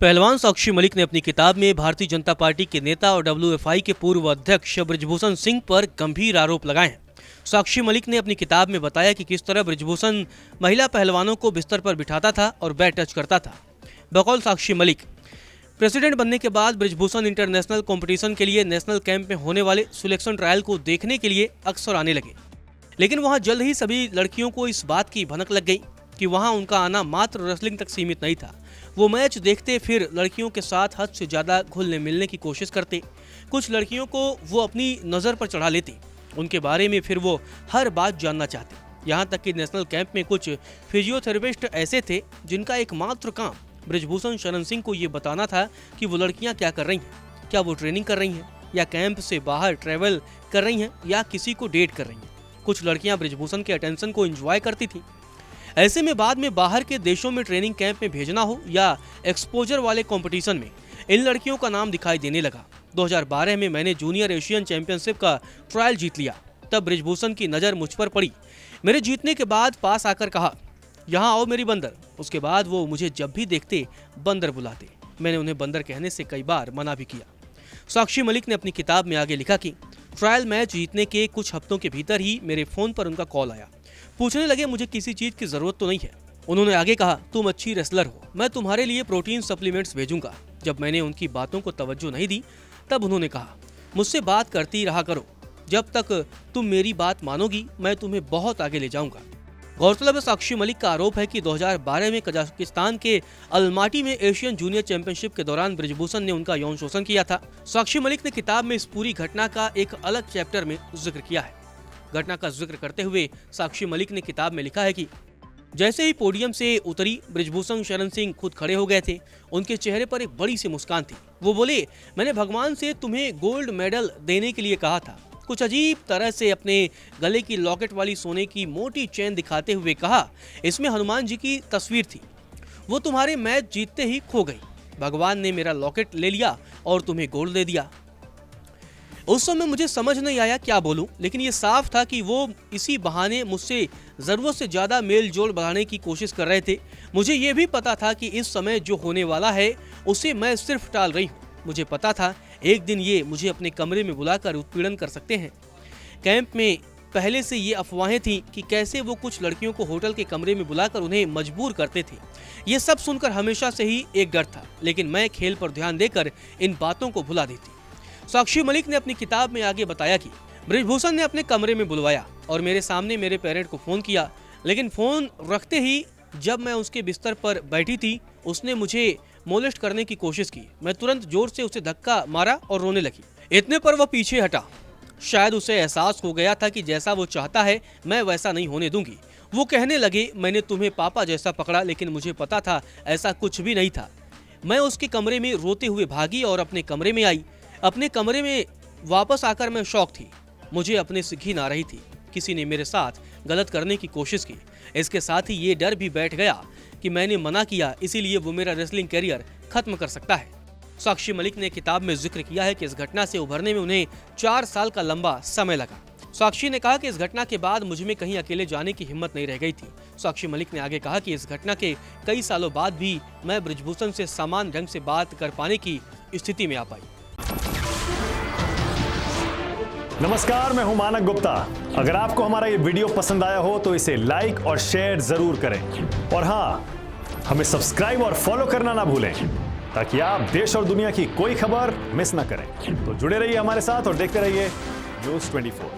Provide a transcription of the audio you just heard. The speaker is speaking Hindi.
पहलवान साक्षी मलिक ने अपनी किताब में भारतीय जनता पार्टी के नेता और डब्ल्यूएफआई के पूर्व अध्यक्ष बृजभूषण सिंह पर गंभीर आरोप लगाए हैं। साक्षी मलिक ने अपनी किताब में बताया कि किस तरह बृजभूषण महिला पहलवानों को बिस्तर पर बिठाता था और बैट टच करता था। बकौल साक्षी मलिक, प्रेसिडेंट बनने के बाद बृजभूषण इंटरनेशनल कंपटीशन के लिए नेशनल कैंप में होने वाले सिलेक्शन ट्रायल को देखने के लिए अक्सर आने लगे, लेकिन वहां जल्द ही सभी लड़कियों को इस बात की भनक लग गई कि वहां उनका आना मात्र रेसलिंग तक सीमित नहीं था। वो मैच देखते फिर लड़कियों के साथ हद से ज्यादा घुलने मिलने की कोशिश करते। कुछ लड़कियों को वो अपनी नज़र पर चढ़ा लेते, उनके बारे में फिर वो हर बात जानना चाहते। यहाँ तक कि नेशनल कैंप में कुछ फिजियोथेरेपिस्ट ऐसे थे जिनका एकमात्र काम बृजभूषण शरण सिंह को ये बताना था कि वो लड़कियाँ क्या कर रही हैं, क्या वो ट्रेनिंग कर रही हैं या कैंप से बाहर ट्रैवल कर रही हैं या किसी को डेट कर रही हैं। कुछ लड़कियाँ बृजभूषण के अटेंशन को एंजॉय करती थी। ऐसे में बाद में बाहर के देशों में ट्रेनिंग कैंप में भेजना हो या एक्सपोजर वाले कंपटीशन में इन लड़कियों का नाम दिखाई देने लगा। 2012 में मैंने जूनियर एशियन चैंपियनशिप का ट्रायल जीत लिया। तब बृजभूषण की नज़र मुझ पर पड़ी। मेरे जीतने के बाद पास आकर कहा, यहाँ आओ मेरी बंदर। उसके बाद वो मुझे जब भी देखते बंदर बुलाते। मैंने उन्हें बंदर कहने से कई बार मना भी किया। साक्षी मलिक ने अपनी किताब में आगे लिखा कि ट्रायल मैच जीतने के कुछ हफ्तों के भीतर ही मेरे फ़ोन पर उनका कॉल आया। पूछने लगे मुझे किसी चीज़ की ज़रूरत तो नहीं है। उन्होंने आगे कहा, तुम अच्छी रेसलर हो, मैं तुम्हारे लिए प्रोटीन सप्लीमेंट्स भेजूंगा। जब मैंने उनकी बातों को तवज्जो नहीं दी तब उन्होंने कहा, मुझसे बात करती रहा करो, जब तक तुम मेरी बात मानोगी मैं तुम्हें बहुत आगे ले जाऊंगा। गौरतलब है, साक्षी मलिक का आरोप है कि 2012 में कजाकिस्तान के अलमाटी में एशियन जूनियर चैंपियनशिप के दौरान बृजभूषण ने उनका यौन शोषण किया था। साक्षी मलिक ने किताब में इस पूरी घटना का एक अलग चैप्टर में जिक्र किया है। घटना का जिक्र करते हुए साक्षी मलिक ने किताब में लिखा है कि जैसे ही पोडियम से उतरी बृजभूषण शरण सिंह खुद खड़े हो गए थे। उनके चेहरे पर एक बड़ी सी मुस्कान थी। वो बोले, मैंने भगवान से तुम्हें गोल्ड मेडल देने के लिए कहा था। कुछ अजीब तरह से अपने गले की लॉकेट वाली सोने की मोटी चेन दिखाते हुए कहा, इसमें हनुमान जी की तस्वीर थी। वो तुम्हारे मैच जीतते ही खो गई। भगवान ने मेरा लॉकेट ले लिया और तुम्हें गोल्ड दे दिया। उस समय मुझे समझ नहीं आया क्या बोलूं, लेकिन ये साफ था कि वो इसी बहाने मुझसे ज़रूरत से ज़्यादा मेल जोल बढ़ाने की कोशिश कर रहे थे। मुझे ये भी पता था कि इस समय जो होने वाला है उसे मैं सिर्फ टाल रही हूँ। मुझे पता था एक दिन ये मुझे अपने कमरे में बुलाकर उत्पीड़न कर सकते हैं। कैंप में पहले से ये अफवाहें थीं कि कैसे वो कुछ लड़कियों को होटल के कमरे में बुलाकर उन्हें मजबूर करते थे। ये सब सुनकर हमेशा से ही एक डर था, लेकिन मैं खेल पर ध्यान देकर इन बातों को भुला देती। साक्षी मलिक ने अपनी किताब में आगे बताया कि बृजभूषण ने अपने कमरे में बुलवाया और मेरे सामने मेरे पेरेंट को फ़ोन किया, लेकिन फ़ोन रखते ही जब मैं उसके बिस्तर पर बैठी थी उसने मुझे मोलेस्ट करने की कोशिश की। मैं तुरंत जोर से उसे धक्का मारा और रोने लगी। इतने पर वह पीछे हटा। शायद उसे एहसास हो गया था कि जैसा वो चाहता है मैं वैसा नहीं होने दूंगी। वो कहने लगे, मैंने तुम्हें पापा जैसा पकड़ा, लेकिन मुझे पता था ऐसा कुछ भी नहीं था। मैं उसके कमरे में रोते हुए भागी और अपने कमरे में आई। अपने कमरे में वापस आकर मैं शॉक थी। मुझे अपने से घिन आ रही थी। किसी ने मेरे साथ गलत करने की कोशिश की। इसके साथ ही ये डर भी बैठ गया कि मैंने मना किया, इसीलिए वो मेरा रेसलिंग करियर खत्म कर सकता है। साक्षी मलिक ने किताब में जिक्र किया है कि इस घटना से उभरने में उन्हें 4 साल का लंबा समय लगा। साक्षी ने कहा कि इस घटना के बाद मुझ में कहीं अकेले जाने की हिम्मत नहीं रह गई थी। साक्षी मलिक ने आगे कहा कि इस घटना के कई सालों बाद भी मैं बृजभूषण से समान ढंग से बात कर पाने की स्थिति में आ पाई। नमस्कार, मैं हूं मानक गुप्ता। अगर आपको हमारा ये वीडियो पसंद आया हो तो इसे लाइक और शेयर जरूर करें, और हाँ, हमें सब्सक्राइब और फॉलो करना ना भूलें ताकि आप देश और दुनिया की कोई खबर मिस ना करें। तो जुड़े रहिए हमारे साथ और देखते रहिए न्यूज़ 24।